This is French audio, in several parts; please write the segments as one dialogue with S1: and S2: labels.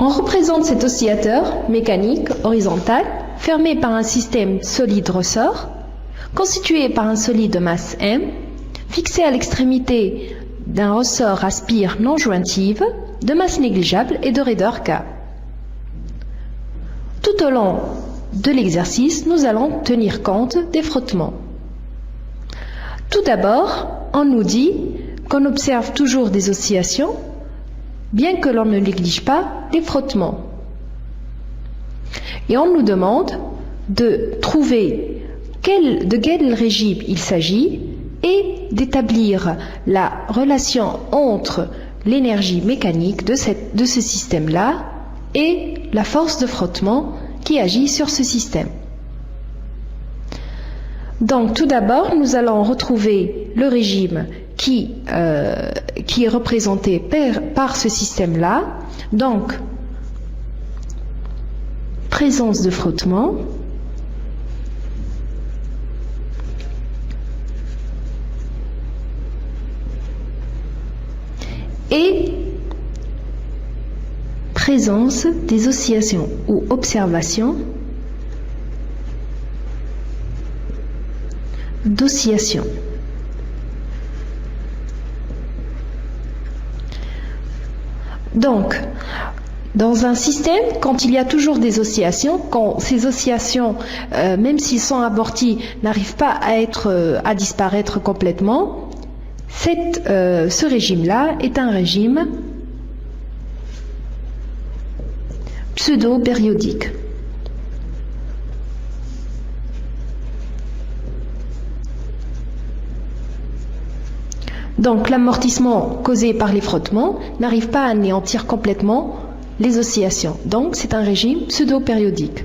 S1: On représente cet oscillateur mécanique horizontal fermé par un système solide ressort, constitué par un solide de masse m, fixé à l'extrémité d'un ressort à spire non jointive, de masse négligeable et de raideur K. Tout au long de l'exercice, nous allons tenir compte des frottements. Tout d'abord, on nous dit qu'on observe toujours des oscillations, bien que l'on ne néglige pas les frottements. Et on nous demande de trouver de quel régime il s'agit et d'établir la relation entre l'énergie mécanique de ce système-là et la force de frottement qui agit sur ce système. Donc tout d'abord, nous allons retrouver le régime qui est représenté par ce système-là. Donc, présence de frottement, et présence des oscillations ou observation d'oscillation. Donc, dans un système, quand il y a toujours des oscillations, quand ces oscillations, même s'ils sont abortis, n'arrivent pas à disparaître complètement, ce régime-là est un régime pseudo-périodique. Donc l'amortissement causé par les frottements n'arrive pas à anéantir complètement les oscillations. Donc c'est un régime pseudo-périodique.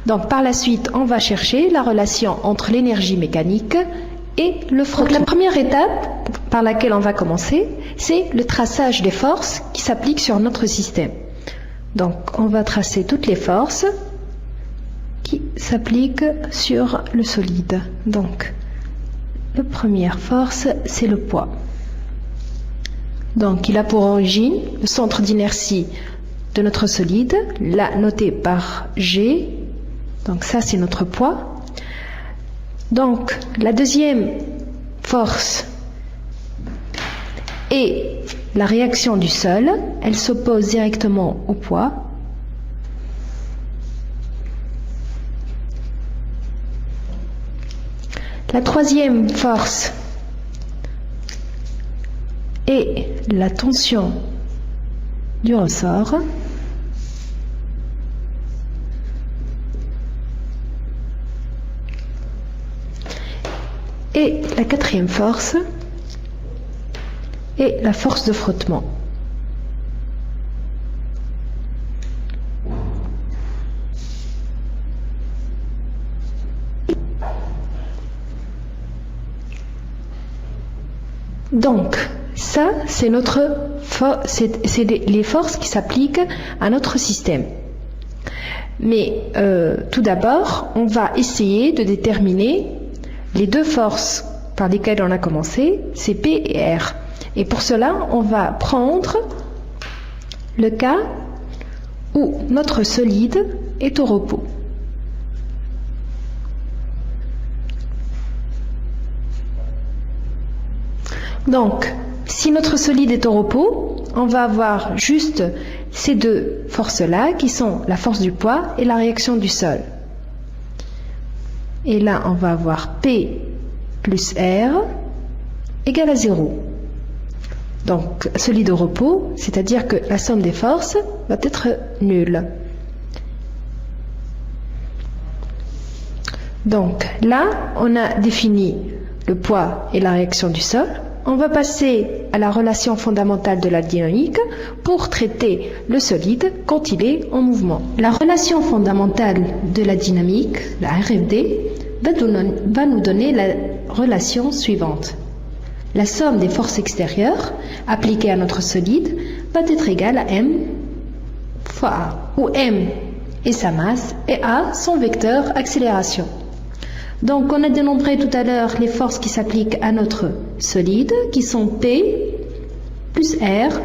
S1: Donc par la suite, on va chercher la relation entre l'énergie mécanique et le frottement. Donc, la première étape par laquelle on va commencer, c'est le traçage des forces qui s'appliquent sur notre système. Donc on va tracer toutes les forces qui s'appliquent sur le solide. Donc la première force, c'est le poids. Donc il a pour origine le centre d'inertie de notre solide, là noté par G. Donc ça, c'est notre poids. Donc la deuxième force est la réaction du sol. Elle s'oppose directement au poids. La troisième force est la tension du ressort. Et la quatrième force est la force de frottement. Donc, ça, c'est les forces qui s'appliquent à notre système. Mais tout d'abord, on va essayer de déterminer les deux forces par lesquelles on a commencé, c'est P et R. Et pour cela, on va prendre le cas où notre solide est au repos. Donc, si notre solide est au repos, on va avoir juste ces deux forces-là qui sont la force du poids et la réaction du sol. Et là, on va avoir P plus R égale à 0. Donc, solide au repos, c'est-à-dire que la somme des forces va être nulle. Donc, là, on a défini le poids et la réaction du sol. On va passer à la relation fondamentale de la dynamique pour traiter le solide quand il est en mouvement. La relation fondamentale de la dynamique, la RFD, va nous donner la relation suivante. La somme des forces extérieures appliquées à notre solide va être égale à M fois A, où M est sa masse et A son vecteur accélération. Donc, on a dénombré tout à l'heure les forces qui s'appliquent à notre solide, qui sont P plus R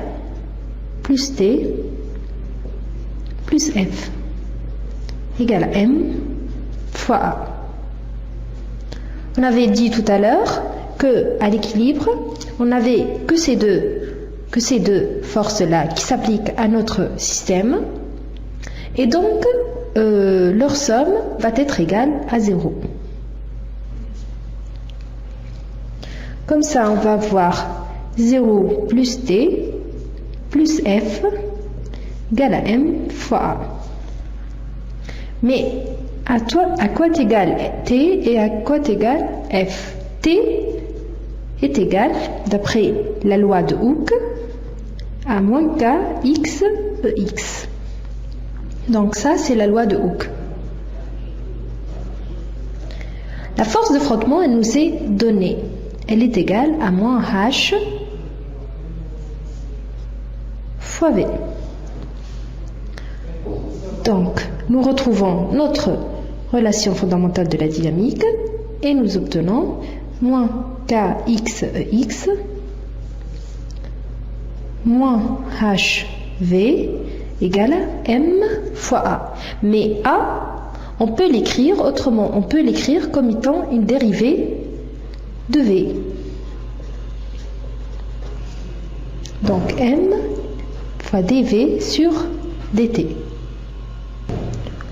S1: plus T plus F égale à M fois A. On avait dit tout à l'heure qu'à l'équilibre, on n'avait que ces deux forces-là qui s'appliquent à notre système. Et donc, leur somme va être égale à 0. Comme ça, on va avoir 0 plus T plus F égale à M fois A. Mais à quoi est égal T et à quoi est égal F? T est égal, d'après la loi de Hooke, à moins K x EX. Donc ça, c'est la loi de Hooke. La force de frottement, elle nous est donnée. Elle est égale à moins H fois V. Donc, nous retrouvons notre relation fondamentale de la dynamique et nous obtenons moins KXEX moins HV égale à M fois A. Mais A, on peut l'écrire autrement. On peut l'écrire comme étant une dérivée de V. Donc M fois dV sur dt.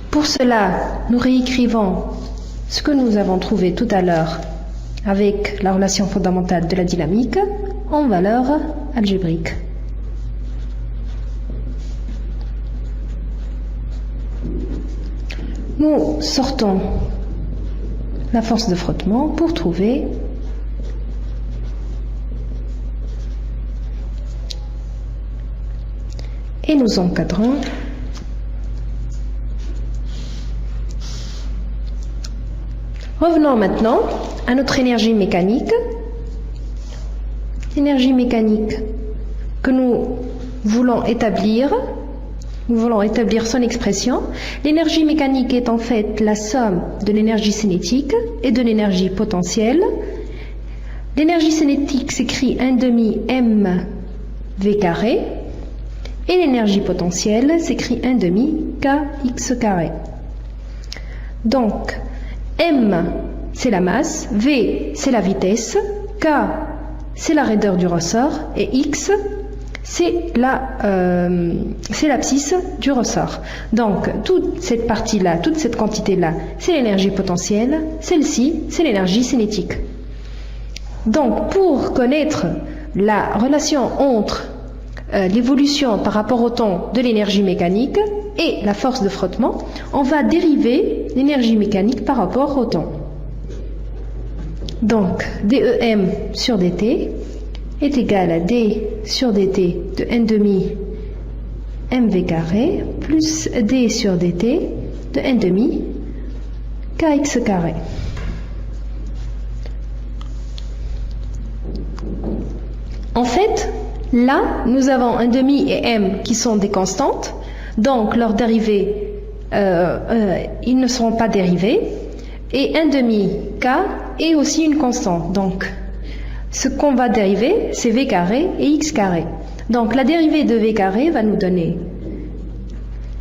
S1: Pour cela, nous réécrivons ce que nous avons trouvé tout à l'heure avec la relation fondamentale de la dynamique en valeur algébrique. Nous sortons la force de frottement pour trouver et nous encadrons Revenons maintenant à notre énergie mécanique. L'énergie mécanique que nous voulons établir son expression. L'énergie mécanique est en fait la somme de l'énergie cinétique et de l'énergie potentielle. L'énergie cinétique s'écrit 1/2 mv carré et l'énergie potentielle s'écrit 1/2 kx carré. Donc, M, c'est la masse, V, c'est la vitesse, K, c'est la raideur du ressort, et X, c'est l'abscisse du ressort. Donc, toute cette partie-là, toute cette quantité-là, c'est l'énergie potentielle, celle-ci, c'est l'énergie cinétique. Donc, pour connaître la relation entre l'évolution par rapport au temps de l'énergie mécanique et la force de frottement, on va dériver l'énergie mécanique par rapport au temps. Donc, dEm sur dt est égal à d sur dt de 1/2 mv carré plus d sur dt de 1/2 kx carré. En fait, là, nous avons 1/2 et m qui sont des constantes, donc leurs dérivés, ils ne seront pas dérivés, et 1/2 k est aussi une constante. Donc, ce qu'on va dériver, c'est v carré et x carré. Donc, la dérivée de v carré va nous donner,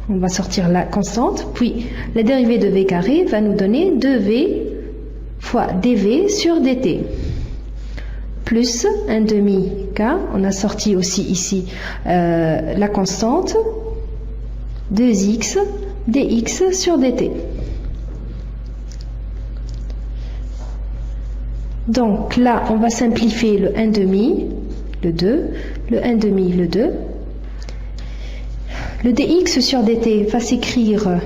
S1: on va sortir la constante, puis la dérivée de v carré va nous donner 2v fois dv sur dt. Plus 1/2 k, on a sorti aussi ici la constante, 2x dx sur dt. Donc là, on va simplifier le 1/2, le 2, le 1/2, le 2. Le dx sur dt va s'écrire,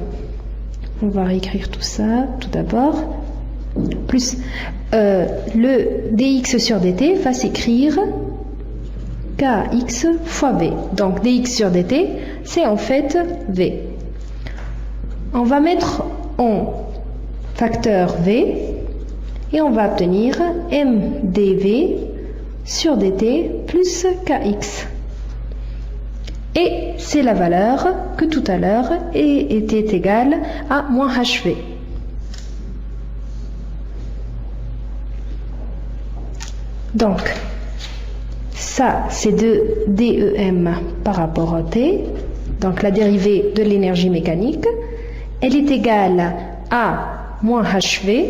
S1: on va réécrire tout ça tout d'abord, plus le dx sur dt va s'écrire kx fois v. Donc dx sur dt, c'est en fait v. On va mettre en facteur v et on va obtenir mdv sur dt plus kx. Et c'est la valeur que tout à l'heure était égale à moins hv. Donc, ça, c'est de DEM par rapport à T. donc la dérivée de l'énergie mécanique, elle est égale à moins hv,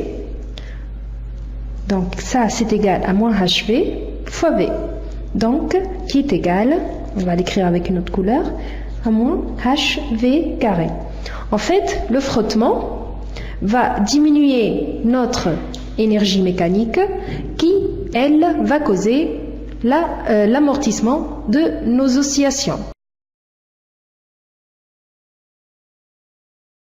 S1: donc ça c'est égal à moins hv fois v, donc qui est égal, on va l'écrire avec une autre couleur, à moins hv carré. En fait, le frottement va diminuer notre énergie mécanique qui, elle, va causer l'amortissement de nos oscillations.